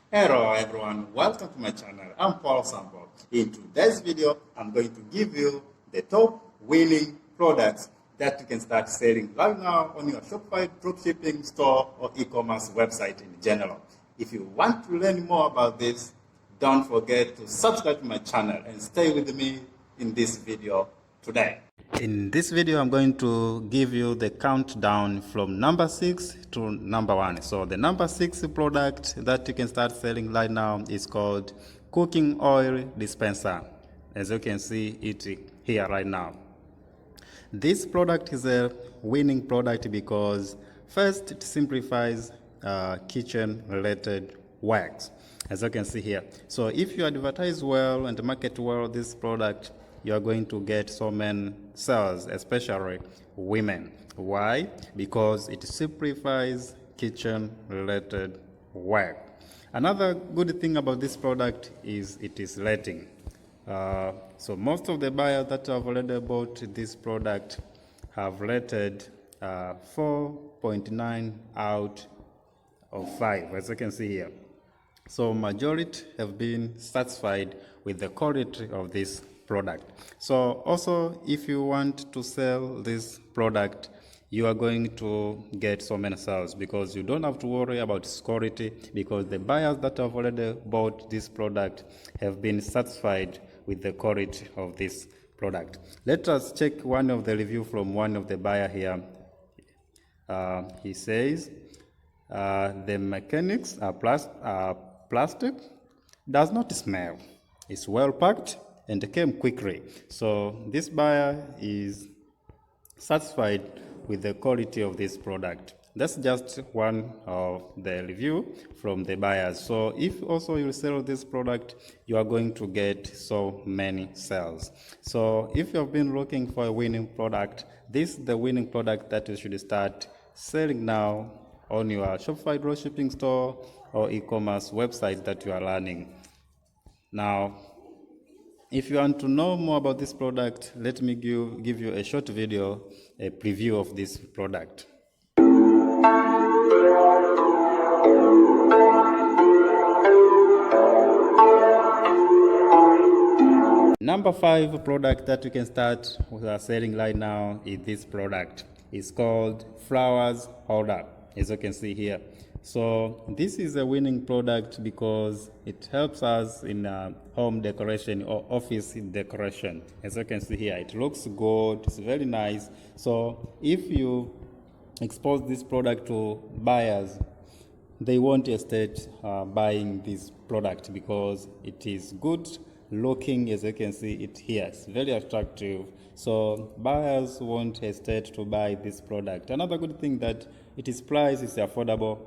Hello everyone, welcome to my channel. I'm Paul Sample. In today's video, I'm going to give you the top winning products that you can start selling right now on your Shopify dropshipping store or e-commerce website in general. If you want to learn more about this, don't forget to subscribe to my channel and stay with me in this video today. In this video, I'm going to give you the countdown from number 6 to number 1. So the number 6 product that you can start selling right now is called cooking oil dispenser. As you can see it here right now. This product is a winning product because first it simplifies kitchen related works, as you can see here. So if you advertise well and market well this product, you are going to get so many sales, especially women. Why? Because it simplifies kitchen related work. Another good thing about this product is it is rating. So most of the buyers that have already bought this product have rated 4.9 out of 5, as you can see here. So majority have been satisfied with the quality of this product. So also, if you want to sell this product, you are going to get so many sales because you don't have to worry about its quality, because the buyers that have already bought this product have been satisfied with the quality of this product. Let us check one of the review from one of the buyer here. He says, the mechanics are plastic, does not smell, it's well packed and came quickly. So this buyer is satisfied with the quality of this product. That's just one of the review from the buyers. So if also you sell this product, you are going to get so many sales. So if you have been looking for a winning product, this is the winning product that you should start selling now on your Shopify dropshipping store or e-commerce website that you are running. Now, if you want to know more about this product, let me give you a short video, a preview of this product. Number 5 product that you can start selling right now is this product. It's called flowers holder, as you can see here. So this is a winning product because it helps us in home decoration or office decoration. As you can see here, it looks good, it's very nice. So if you expose this product to buyers, they won't hesitate buying this product because it is good looking. As you can see it here, it's very attractive. So buyers won't hesitate to buy this product. Another good thing that its price is affordable.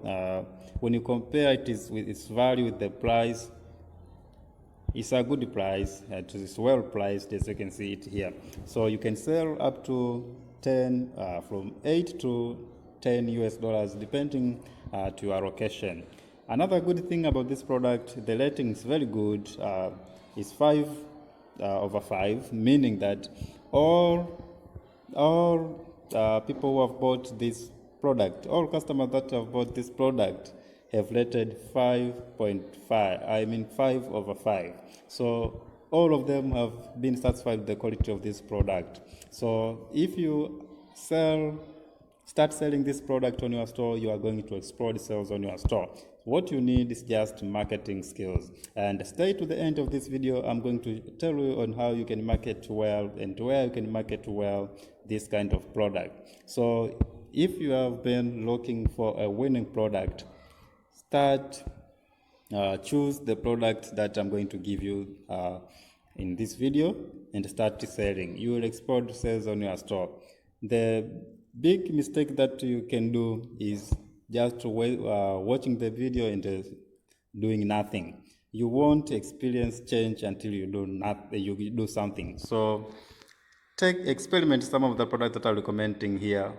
When you compare with its value with the price, it's a good price. It is well priced, as you can see it here. So you can sell up to 10, from 8 to 10 US dollars, depending to your location. Another good thing about this product, the rating is very good. It's 5 over 5, meaning that all people who have bought this product, all customers that have bought this product have rated 5.5, 5 over 5. So all of them have been satisfied with the quality of this product. So if you start selling this product on your store, you are going to explode sales on your store. What you need is just marketing skills. And stay to the end of this video. I'm going to tell you on how you can market well and where you can market well this kind of product. So if you have been looking for a winning product, choose the product that I'm going to give you in this video and start selling. You will explode sales on your store. The big mistake that you can do is just watching the video and doing nothing. You won't experience change until you do something. So experiment some of the products that I'm recommending here.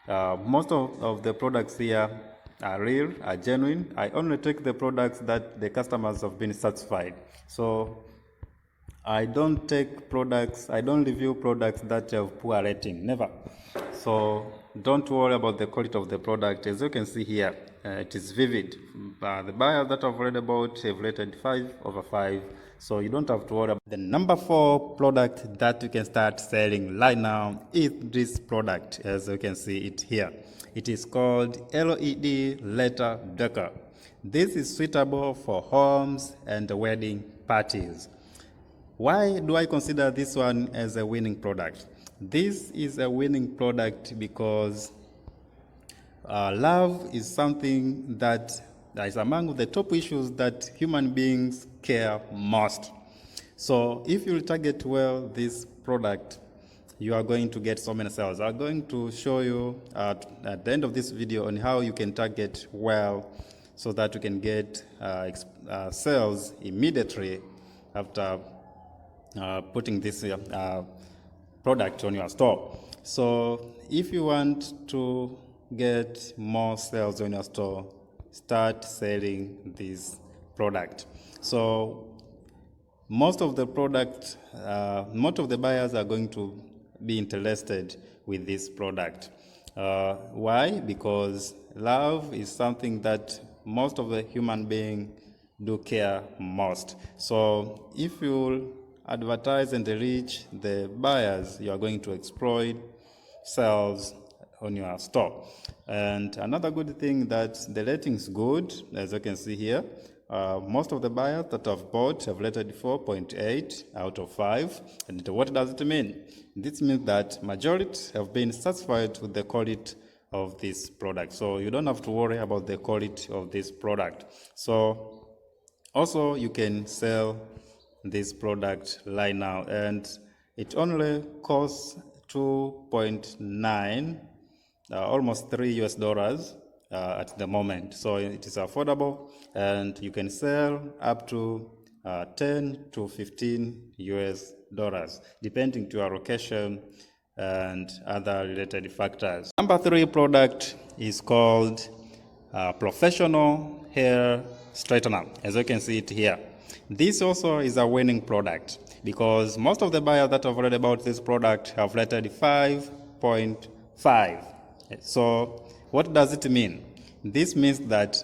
Most of the products here are real, are genuine. I only take the products that the customers have been satisfied. So I don't review products that have poor rating, never. So don't worry about the quality of the product. As you can see here, it is vivid. The buyers that have already bought have rated 5/5, so you don't have to worry about. The number 4 product that you can start selling right now is this product, as you can see it here. It is called LED letter decor. This is suitable for homes and wedding parties. Why do I consider this one as a winning product? This is a winning product because love is something that is among the top issues that human beings care most. So if you target well this product, you are going to get so many sales. I'm going to show you at the end of this video on how you can target well so that you can get sales immediately after putting this product on your store. So if you want to get more sales on your store, start selling this product. So most of the buyers are going to be interested with this product. Why? Because love is something that most of the human beings do care most. So if you advertise and reach the buyers, you are going to exploit sales on your store. And another good thing that the rating is good, as you can see here. Most of the buyers that have bought have rated 4.8 out of 5. And what does it mean? This means that majority have been satisfied with the quality of this product. So you don't have to worry about the quality of this product. So also you can sell this product right now, and it only costs 2.9, almost $3 at the moment. So it is affordable, and you can sell up to 10 to 15 US dollars, depending to your location and other related factors. Number 3 product is called Professional Hair Straightener, as you can see it here. This also is a winning product because most of the buyers that have already bought this product have rated 5.5. So what does it mean? This means that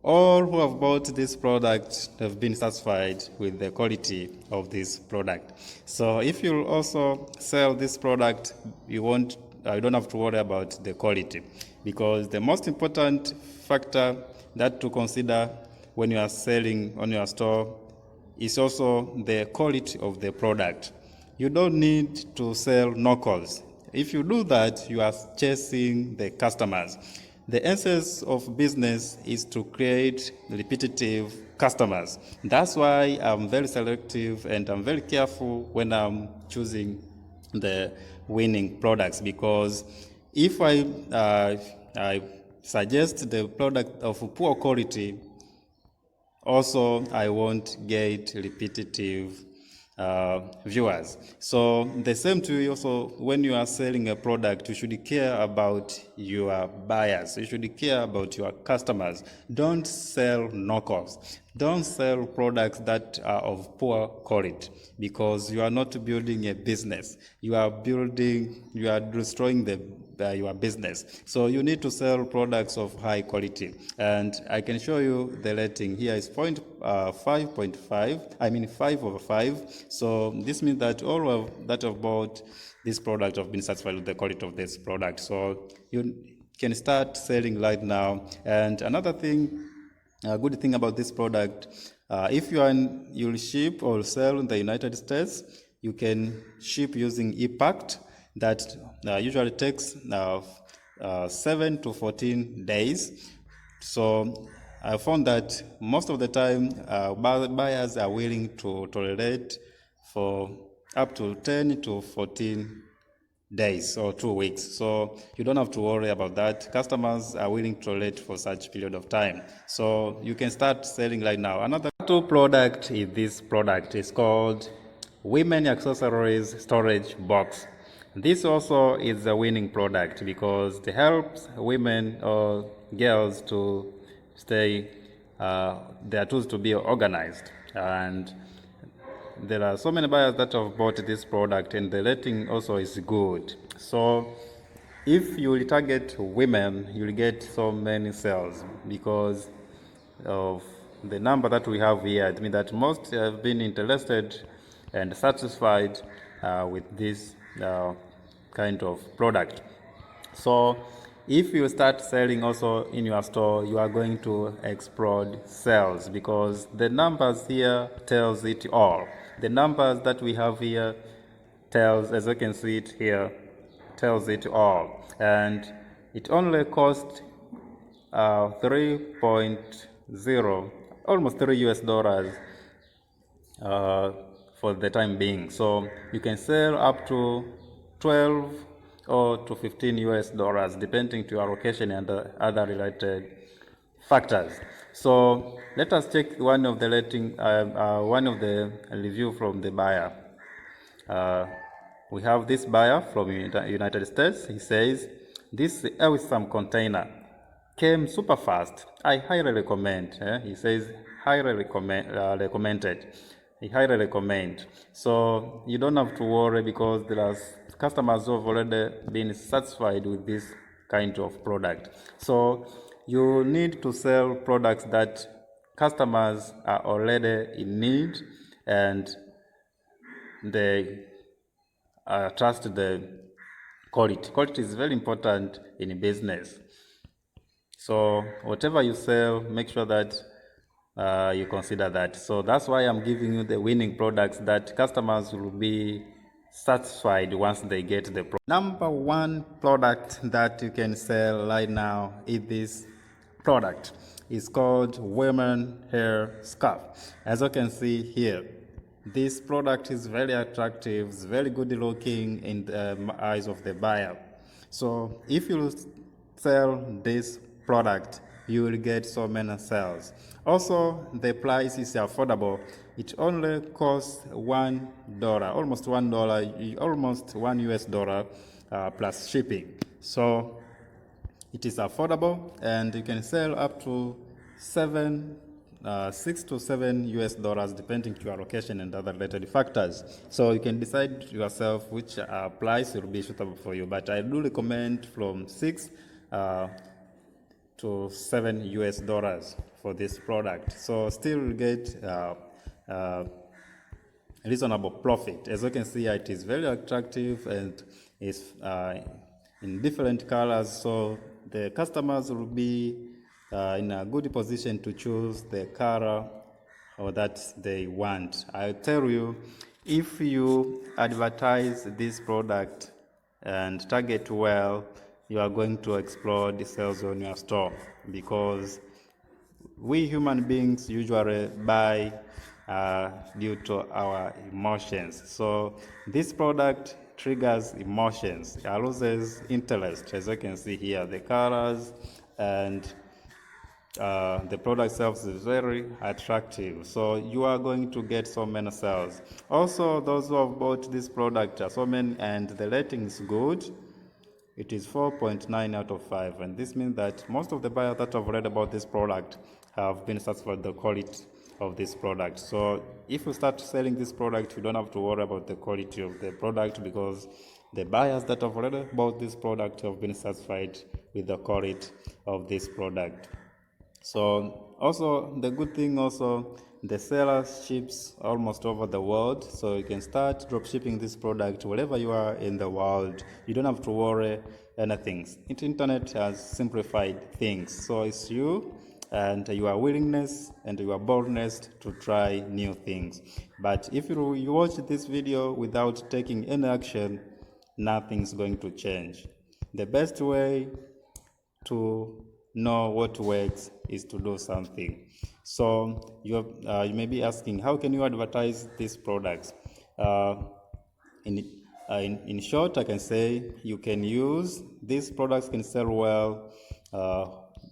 all who have bought this product have been satisfied with the quality of this product. So if you also sell this product, you don't have to worry about the quality, because the most important factor that to consider when you are selling on your store is also the quality of the product. You don't need to sell knockoffs. If you do that, you are chasing the customers. The essence of business is to create repetitive customers. That's why I'm very selective and I'm very careful when I'm choosing the winning products, because if I suggest the product of poor quality, also I won't get repetitive viewers. So the same to you also, when you are selling a product, you should care about your buyers. You should care about your customers. Don't sell knockoffs. Don't sell products that are of poor quality, because you are not building a business. You are destroying your business. So you need to sell products of high quality. And I can show you the rating here is 5.5. I mean 5/5. So this means that all that have bought this product have been satisfied with the quality of this product. So you can start selling right now. And another thing, a good thing about this product, if you'll ship or sell in the United States, you can ship using e-packed. That usually takes 7 to 14 days. So I found that most of the time buyers are willing to tolerate for up to 10 to 14 days or 2 weeks. So you don't have to worry about that. Customers are willing to tolerate for such period of time. So you can start selling right now. Another product is this product. It's called Women Accessories Storage Box. This also is a winning product because it helps women or girls to stay, their tools to be organized. And there are so many buyers that have bought this product, and the rating also is good. So if you will target women, you will get so many sales because of the number that we have here. It means that most have been interested and satisfied with this kind of product. So if you start selling also in your store, you are going to explode sales because the numbers here tells it all. The numbers that we have here tells, as you can see it here, tells it all. And it only cost 3.0, almost $3 for the time being. So you can sell up to 12 or to $15 depending to your location and other related factors. So let us check one of the review from the buyer. We have this buyer from United States. He says, "This awesome container came super fast. I highly recommend." He says, highly recommended. He highly recommend. So you don't have to worry because there are customers who have already been satisfied with this kind of product. So you need to sell products that customers are already in need and they trust the quality. Quality is very important in business. So whatever you sell, make sure that you consider that. So that's why I'm giving you the winning products that customers will be satisfied once they get the product. Number one product that you can sell right now is this product. It's called women hair scarf. As you can see here, this product is very attractive, it's very good looking in the eyes of the buyer. So if you sell this product, you will get so many sales. Also, the price is affordable. It only costs $1, almost $1, almost $1 plus shipping. So it is affordable, and you can sell up to $6 to $7 depending to your location and other related factors. So you can decide yourself which price will be suitable for you. But I do recommend from $6 to $7 for this product. So still get reasonable profit. As you can see, it is very attractive and is in different colors. So the customers will be in a good position to choose the color or that they want. I tell you, if you advertise this product and target well, you are going to explode the sales on your store because we human beings usually buy due to our emotions. So this product triggers emotions, arouses interest, as you can see here, the colors and the product itself is very attractive. So you are going to get so many sales. Also, those who have bought this product are so many and the rating is good. It is 4.9 out of 5, and this means that most of the buyers that have read about this product have been satisfied with the quality of this product. So if you start selling this product, you don't have to worry about the quality of the product because the buyers that have already bought this product have been satisfied with the quality of this product. So also the good thing also, the seller ships almost over the world, so you can start drop shipping this product wherever you are in the world. You don't have to worry anything. The internet has simplified things, so it's you and your willingness and your boldness to try new things. But if you watch this video without taking any action, nothing's going to change. The best way to know what works is to do something. So you may be asking, how can you advertise these products? In short, I can say you can use these products can sell well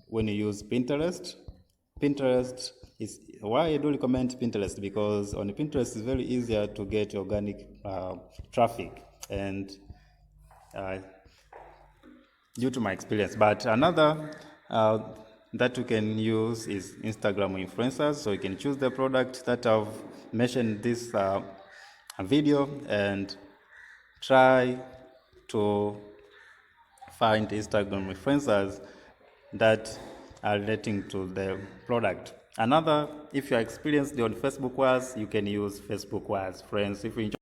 when you use Pinterest. Pinterest is why I do recommend Pinterest, because on Pinterest it's very easier to get organic traffic, and due to my experience. But another that you can use is Instagram influencers. So you can choose the product that I've mentioned this video and try to find Instagram influencers that are relating to the product. Another, if you are experienced on Facebook Ads, you can use Facebook Ads. Friends, if you enjoy